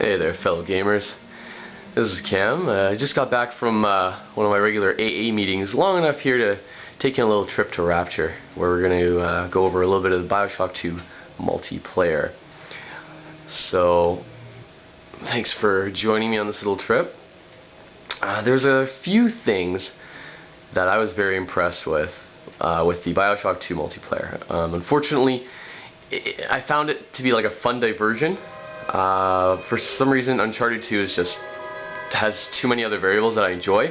Hey there, fellow gamers. This is Cam. I just got back from one of my regular AA meetings, long enough here to take in a little trip to Rapture, where we're going to go over a little bit of the Bioshock 2 multiplayer. So, thanks for joining me on this little trip. There's a few things that I was very impressed with the Bioshock 2 multiplayer. Unfortunately, I found it to be like a fun diversion. For some reason, Uncharted 2 has too many other variables that I enjoy.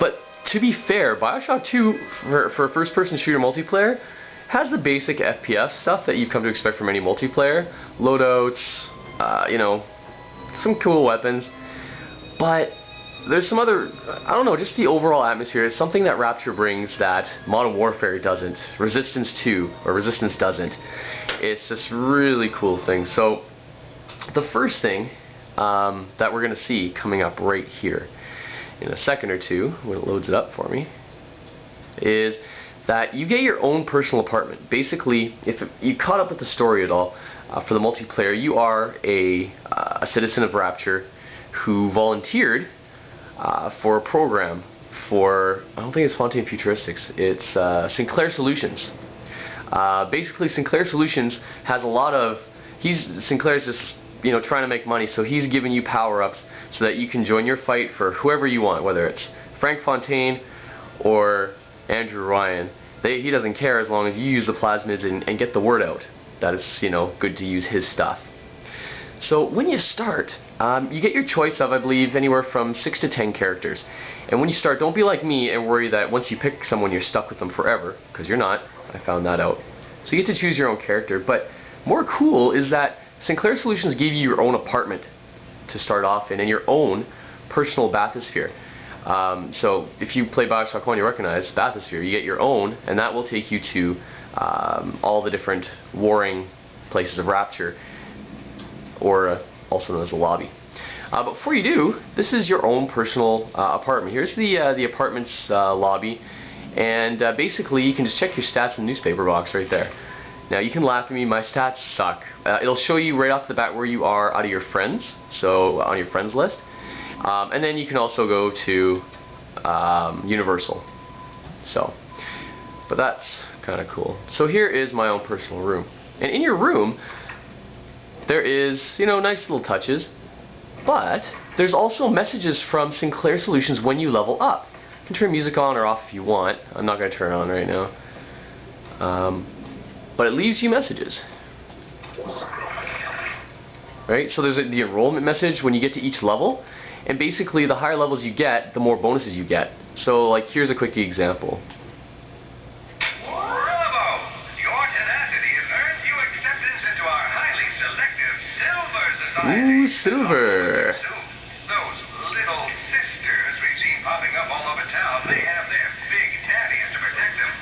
But to be fair, Bioshock 2 for a first-person shooter multiplayer has the basic FPS stuff that you've come to expect from any multiplayer. Loadouts, you know, some cool weapons. But there's some other, I don't know, just the overall atmosphere is something that Rapture brings that Modern Warfare doesn't, Resistance doesn't. It's just really cool thing. So the first thing that we're going to see coming up right here in a second or two, when it loads it up for me, is that you get your own personal apartment. Basically, if you caught up with the story at all, for the multiplayer, you are a citizen of Rapture who volunteered for a program for, I don't think it's Fontaine Futuristics, it's Sinclair Solutions. Basically, Sinclair Solutions has a lot of, Sinclair's just, you know, trying to make money, so he's giving you power-ups so that you can join your fight for whoever you want, whether it's Frank Fontaine or Andrew Ryan. He doesn't care as long as you use the plasmids and get the word out that it's, you know, good to use his stuff. So when you start, you get your choice of, I believe, anywhere from 6 to 10 characters. And when you start, don't be like me and worry that once you pick someone you're stuck with them forever, because you're not. I found that out. So you get to choose your own character, but more cool is that Sinclair Solutions gave you your own apartment to start off in and your own personal bathysphere. So if you play Bioshock 1, you recognize bathysphere. You get your own, and that will take you to all the different warring places of Rapture, or also known as the lobby. But before you do, this is your own personal apartment. Here's the apartment's lobby, and basically you can just check your stats in the newspaper box right there. Now you can laugh at me, my stats suck. It'll show you right off the bat where you are out of your friends, so on your friends list. And then you can also go to Universal. So, but that's kind of cool. So here is my own personal room. And in your room, there is, you know, nice little touches. But there's also messages from Sinclair Solutions when you level up. You can turn music on or off if you want. I'm not going to turn it on right now. But it leaves you messages. Right? So there's the enrollment message when you get to each level, and basically the higher levels you get, the more bonuses you get. So like here's a quick example. Bravo! Your tenacity has earned you acceptance into our highly selective Silver Society. Ooh, silver. Those little sisters we've seen popping up all over town, they have their big daddies to protect them.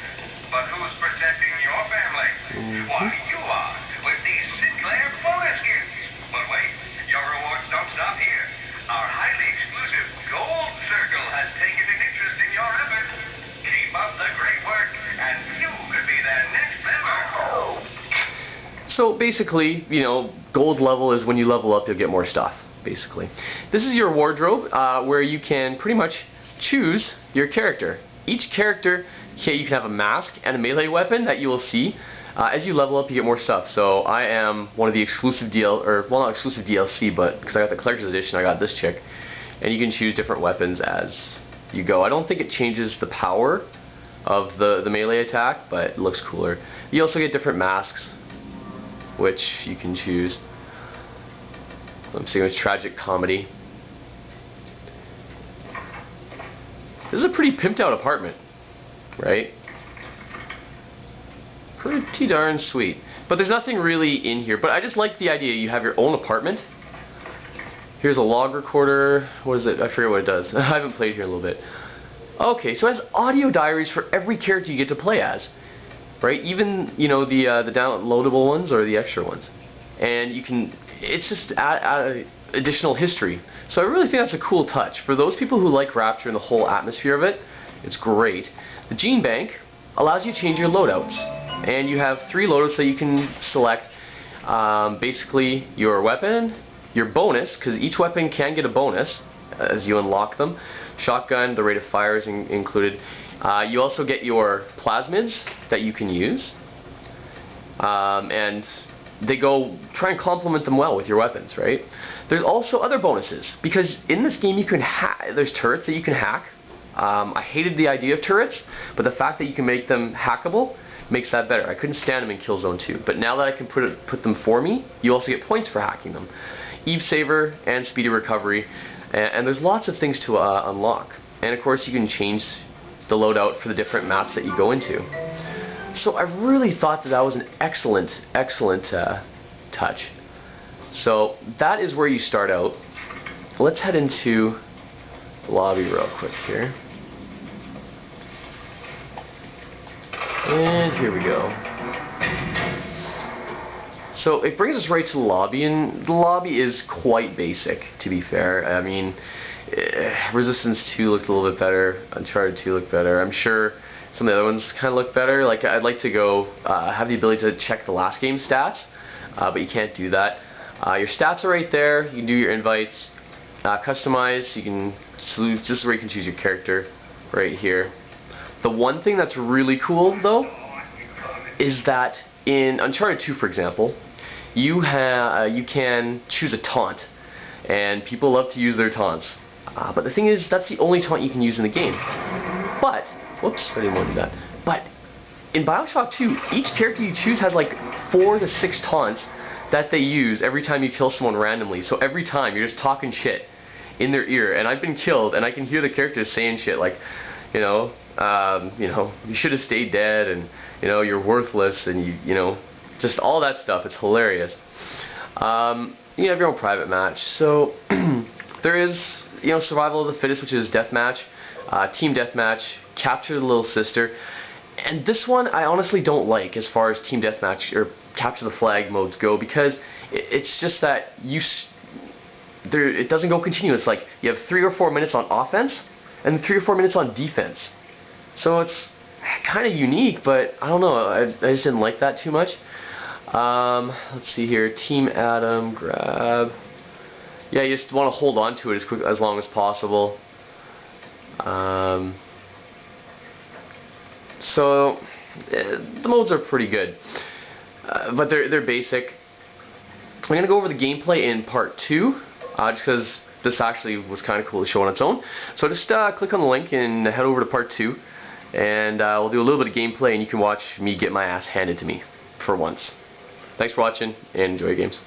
But who's protecting your family? Why, you are, with these Sinclair bonus gifts. But wait, your rewards don't stop here. Our highly exclusive Gold Circle has taken an interest in your efforts. Keep up the great work, and you could be their next member. So basically, you know, gold level is when you level up, you'll get more stuff, basically. This is your wardrobe, where you can pretty much choose your character. Each character, you can have a mask and a melee weapon that you will see. As you level up, you get more stuff. So I am one of the exclusive not exclusive DLC, but because I got the collector's edition, I got this chick. And you can choose different weapons as you go. I don't think it changes the power of the melee attack, but it looks cooler. You also get different masks, which you can choose. I'm seeing a tragic comedy. This is a pretty pimped out apartment, right? Pretty darn sweet. But there's nothing really in here. But I just like the idea you have your own apartment. Here's a log recorder. What is it? I forget what it does. I haven't played here in a little bit. Okay, so it has audio diaries for every character you get to play as. Right? Even, you know, the downloadable ones or the extra ones. And you can, it's just add additional history. So I really think that's a cool touch. For those people who like Rapture and the whole atmosphere of it, it's great. The Gene Bank allows you to change your loadouts. And you have 3 loadouts that you can select. Basically, your weapon, your bonus, because each weapon can get a bonus as you unlock them. Shotgun, the rate of fire is included. You also get your plasmids that you can use, and they try and complement them well with your weapons, right? There's also other bonuses, because in this game you can there's turrets that you can hack. I hated the idea of turrets, but the fact that you can make them hackable makes that better. I couldn't stand them in Killzone 2, but now that I can put them for me, you also get points for hacking them. Eve Saver and Speedy Recovery, and there's lots of things to unlock. And of course you can change the loadout for the different maps that you go into. So I really thought that was an excellent touch. So that is where you start out. Let's head into the lobby real quick here. And here we go. So it brings us right to the lobby, and the lobby is quite basic, to be fair. I mean, Resistance 2 looked a little bit better, Uncharted 2 looked better. I'm sure some of the other ones kind of look better. Like, I'd like to go have the ability to check the last game's stats, but you can't do that. Your stats are right there. You can do your invites, customize. You can just where you can choose your character, right here. The one thing that's really cool, though, is that in Uncharted 2, for example, you can choose a taunt, and people love to use their taunts. But the thing is, that's the only taunt you can use in the game. But, whoops, I didn't want to do that. But in Bioshock 2, each character you choose has like 4 to 6 taunts that they use every time you kill someone randomly. So every time you're just talking shit in their ear, and I've been killed, and I can hear the characters saying shit like, you know, you should have stayed dead, and you're worthless, and you know, just all that stuff. It's hilarious. You have your own private match. So there is, survival of the fittest, which is deathmatch, team deathmatch, capture the little sister, and this one I honestly don't like as far as team deathmatch or capture the flag modes go, because it's just that it doesn't go continuous. Like, you have 3 or 4 minutes on offense and 3 or 4 minutes on defense. So it's kind of unique, but I don't know, I just didn't like that too much. Let's see here, Team Adam, grab. Yeah, you just want to hold on to it as long as possible. So the modes are pretty good, but they're basic. I'm gonna go over the gameplay in part 2, just because this actually was kind of cool to show on its own. So just click on the link and head over to part 2, and we'll do a little bit of gameplay, and you can watch me get my ass handed to me for once. Thanks for watching, and enjoy your games.